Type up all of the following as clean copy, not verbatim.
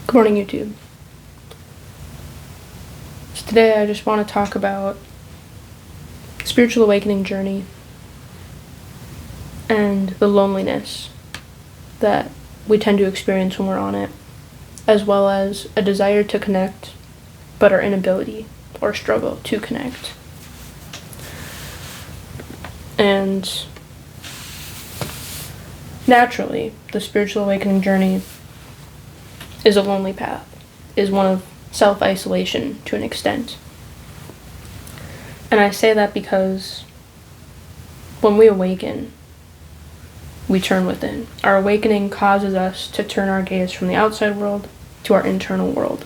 Good morning, YouTube. So today I just want to talk about spiritual awakening journey and the loneliness that we tend to experience when we're on it, as well as a desire to connect, but our inability or struggle to connect. And naturally, the spiritual awakening journey is a lonely path, is one of self-isolation to an extent. And I say that because when we awaken, we turn within. Our awakening causes us to turn our gaze from the outside world to our internal world.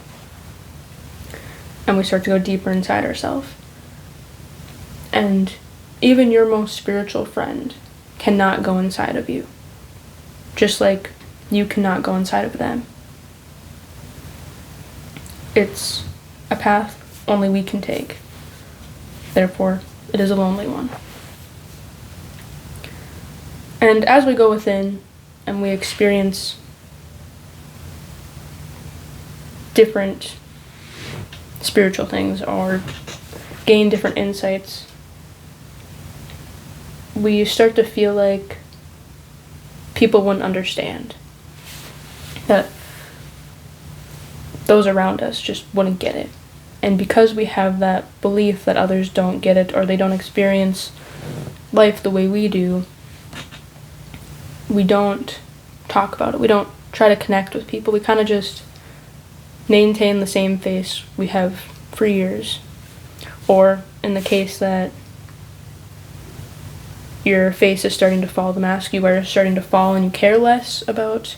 And we start to go deeper inside ourselves. And even your most spiritual friend cannot go inside of you, just like you cannot go inside of them. It's a path only we can take. Therefore, it is a lonely one. And as we go within and we experience different spiritual things or gain different insights, we start to feel like people wouldn't understand. That those around us just wouldn't get it. And because we have that belief that others don't get it or they don't experience life the way we do, we don't talk about it. We don't try to connect with people. We kind of just maintain the same face we have for years. Or in the case that your face is starting to fall, the mask you wear is starting to fall, and you care less about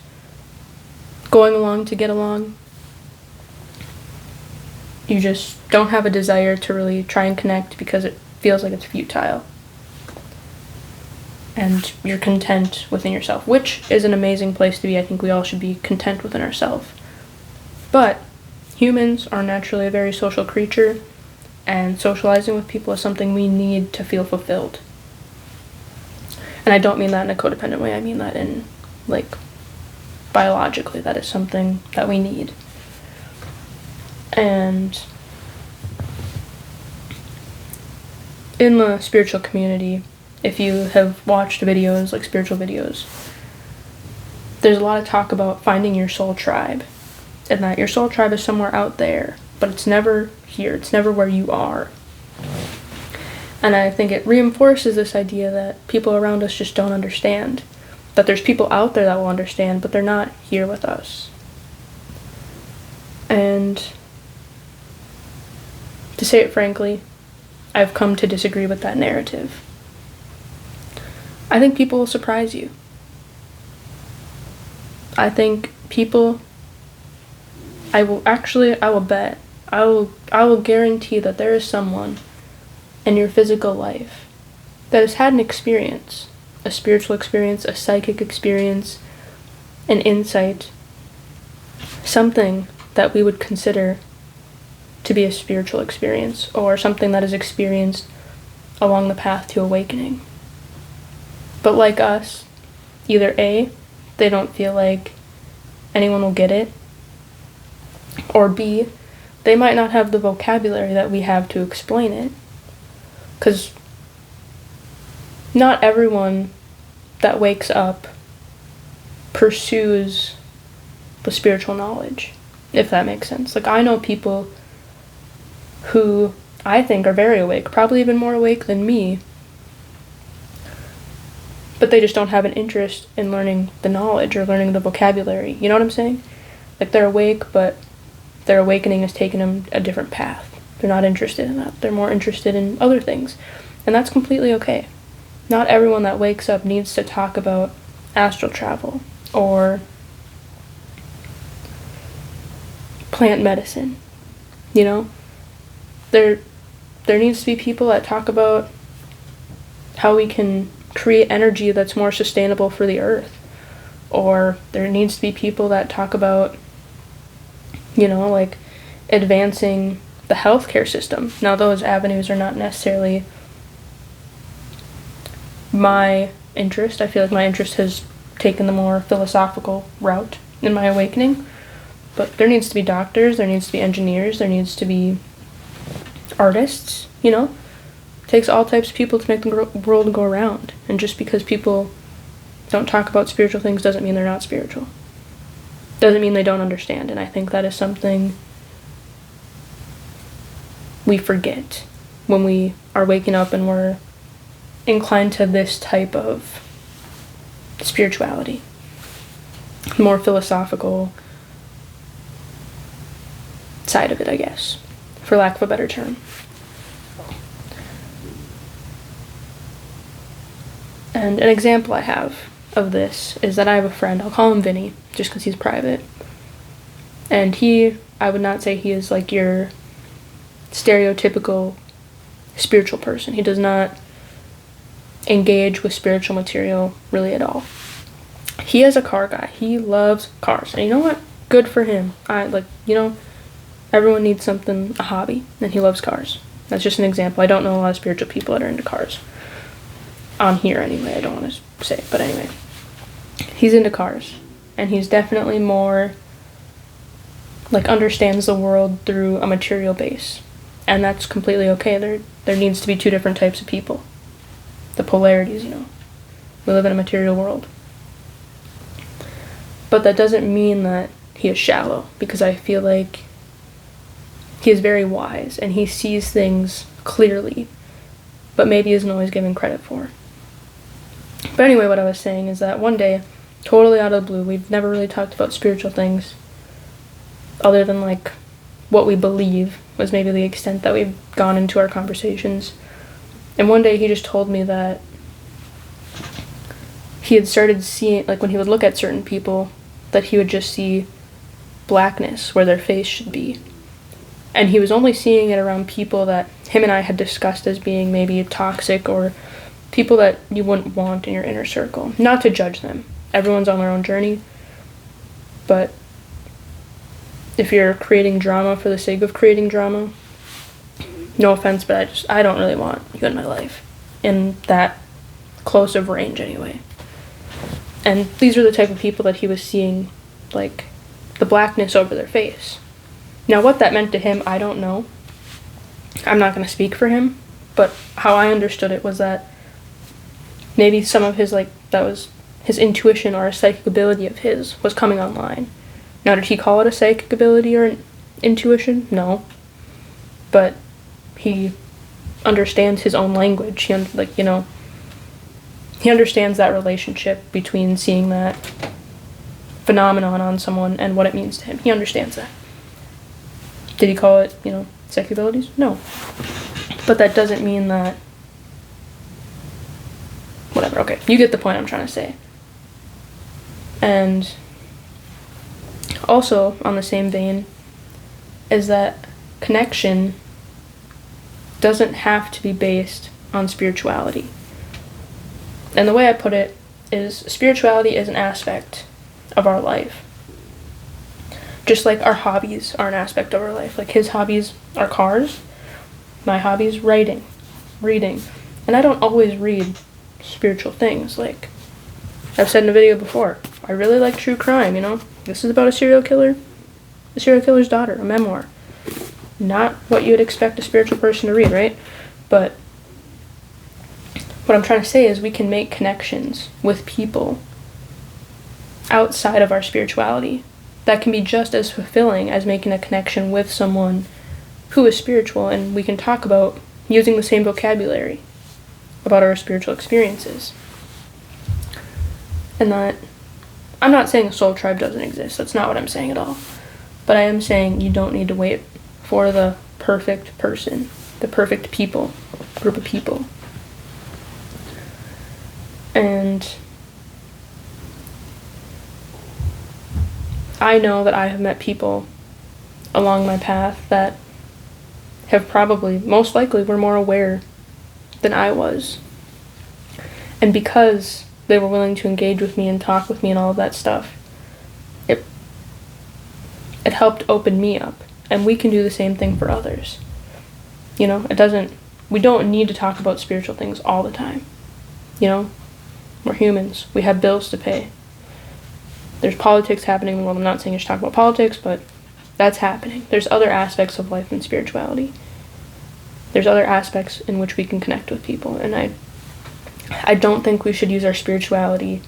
going along to get along. You just don't have a desire to really try and connect because it feels like it's futile. And you're content within yourself, which is an amazing place to be. I think we all should be content within ourselves. But humans are naturally a very social creature, and socializing with people is something we need to feel fulfilled. And I don't mean that in a codependent way. I mean that in, biologically. That is something that we need. And in the spiritual community, if you have watched videos, like spiritual videos, there's a lot of talk about finding your soul tribe, and that your soul tribe is somewhere out there, but it's never here. It's never where you are. And I think it reinforces this idea that people around us just don't understand. That there's people out there that will understand, but they're not here with us. And to say it frankly, I've come to disagree with that narrative. I think people will surprise you. I think people, I will bet, I will guarantee that there is someone in your physical life that has had an experience, a spiritual experience, a psychic experience, an insight, something that we would consider to be a spiritual experience, or something that is experienced along the path to awakening. But like us, either A, they don't feel like anyone will get it, or B, they might not have the vocabulary that we have to explain it. Because not everyone that wakes up pursues the spiritual knowledge, if that makes sense. I know people who I think are very awake, probably even more awake than me, but they just don't have an interest in learning the knowledge or learning the vocabulary. You know what I'm saying? They're awake, but their awakening has taken them a different path. They're not interested in that. They're more interested in other things. And that's completely okay. Not everyone that wakes up needs to talk about astral travel or plant medicine. You know? There needs to be people that talk about how we can create energy that's more sustainable for the earth. Or there needs to be people that talk about, advancing the healthcare system. Now, those avenues are not necessarily my interest. I feel like my interest has taken the more philosophical route in my awakening. But there needs to be doctors, there needs to be engineers, there needs to be artists, you know? It takes all types of people to make the world go around. And just because people don't talk about spiritual things doesn't mean they're not spiritual. Doesn't mean they don't understand. And I think that is something we forget when we are waking up and we're inclined to this type of spirituality. More philosophical side of it, I guess, for lack of a better term. And an example I have of this is that I have a friend, I'll call him Vinny, just because he's private. And I would not say he is like your stereotypical spiritual person. He does not engage with spiritual material really at all. He is a car guy. He loves cars. And you know what? Good for him. Everyone needs something, a hobby, and he loves cars. That's just an example. I don't know a lot of spiritual people that are into cars. On here, anyway. I don't want to say it, but anyway. He's into cars. And he's definitely more, understands the world through a material base. And that's completely okay. There needs to be two different types of people. The polarities, We live in a material world. But that doesn't mean that he is shallow, because I feel like he is very wise and he sees things clearly, but maybe isn't always given credit for. But anyway, what I was saying is that one day, totally out of the blue, we've never really talked about spiritual things other than what we believe was maybe the extent that we've gone into our conversations. And one day he just told me that he had started seeing, when he would look at certain people, that he would just see blackness where their face should be. And he was only seeing it around people that him and I had discussed as being maybe toxic or people that you wouldn't want in your inner circle. Not to judge them. Everyone's on their own journey. But if you're creating drama for the sake of creating drama, no offense, but I don't really want you in my life. In that close of range anyway. And these are the type of people that he was seeing, the blackness over their face. Now, what that meant to him, I don't know. I'm not going to speak for him, but how I understood it was that maybe some of his, that was his intuition or a psychic ability of his was coming online. Now, did he call it a psychic ability or an intuition? No. But he understands his own language. He understands that relationship between seeing that phenomenon on someone and what it means to him. He understands that. Did he call it, psychic abilities? No. But that doesn't mean that... Whatever, okay. You get the point I'm trying to say. And also, on the same vein, is that connection doesn't have to be based on spirituality. And the way I put it is spirituality is an aspect of our life. Just like our hobbies are an aspect of our life. His hobbies are cars, my hobbies writing, reading. And I don't always read spiritual things. I've said in a video before, I really like true crime, This is about a serial killer, the serial killer's daughter, a memoir. Not what you would expect a spiritual person to read, right? But what I'm trying to say is we can make connections with people outside of our spirituality that can be just as fulfilling as making a connection with someone who is spiritual, and we can talk about using the same vocabulary about our spiritual experiences. And that, I'm not saying a soul tribe doesn't exist, that's not what I'm saying at all. But I am saying you don't need to wait for the perfect person, the perfect group of people. And I know that I have met people along my path that have probably, most likely, were more aware than I was. And because they were willing to engage with me and talk with me and all of that stuff, it helped open me up. And we can do the same thing for others. We don't need to talk about spiritual things all the time. We're humans. We have bills to pay. There's politics happening in the world. I'm not saying you should talk about politics, but That's happening. There's other aspects of life than spirituality. There's other aspects in which we can connect with people, and I don't think we should use our spirituality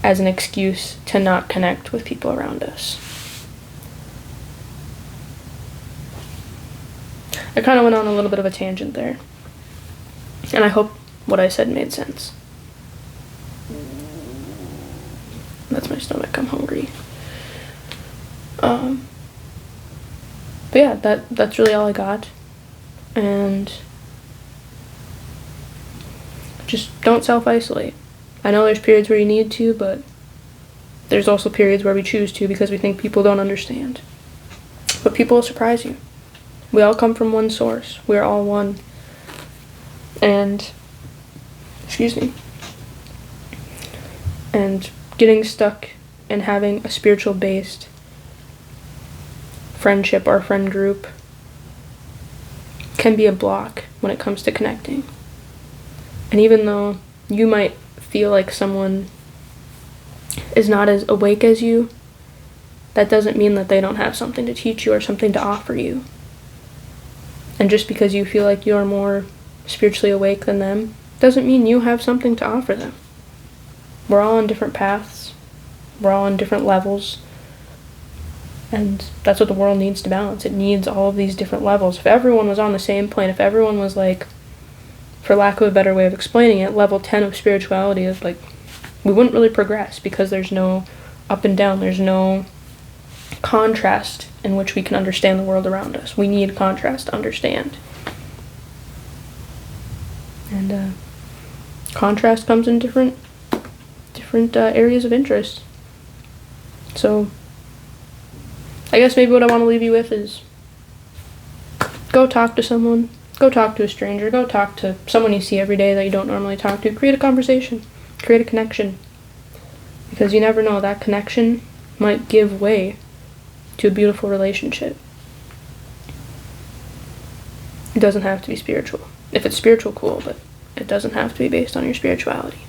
as an excuse to not connect with people around us. I kind of went on a little bit of a tangent there, and I hope what I said made sense. That's my stomach. I'm hungry. But yeah, that's really all I got. And just don't self-isolate. I know there's periods where you need to, but there's also periods where we choose to because we think people don't understand. But people will surprise you. We all come from one source. We're all one. And, excuse me. And getting stuck in having a spiritual-based friendship or friend group can be a block when it comes to connecting. And even though you might feel like someone is not as awake as you, that doesn't mean that they don't have something to teach you or something to offer you. And just because you feel like you're more spiritually awake than them, doesn't mean you have something to offer them. We're all on different paths. We're all on different levels. And that's what the world needs to balance. It needs all of these different levels. If everyone was on the same plane, if everyone was like, for lack of a better way of explaining it, level 10 of spirituality, is like, we wouldn't really progress because there's no up and down. There's no contrast in which we can understand the world around us. We need contrast to understand. And contrast comes in different areas of interest. So I guess maybe what I want to leave you with is go talk to someone, go talk to a stranger, go talk to someone you see every day that you don't normally talk to. Create a conversation, create a connection, because you never know, that connection might give way to a beautiful relationship. It doesn't have to be spiritual. If it's spiritual, cool, but it doesn't have to be based on your spirituality.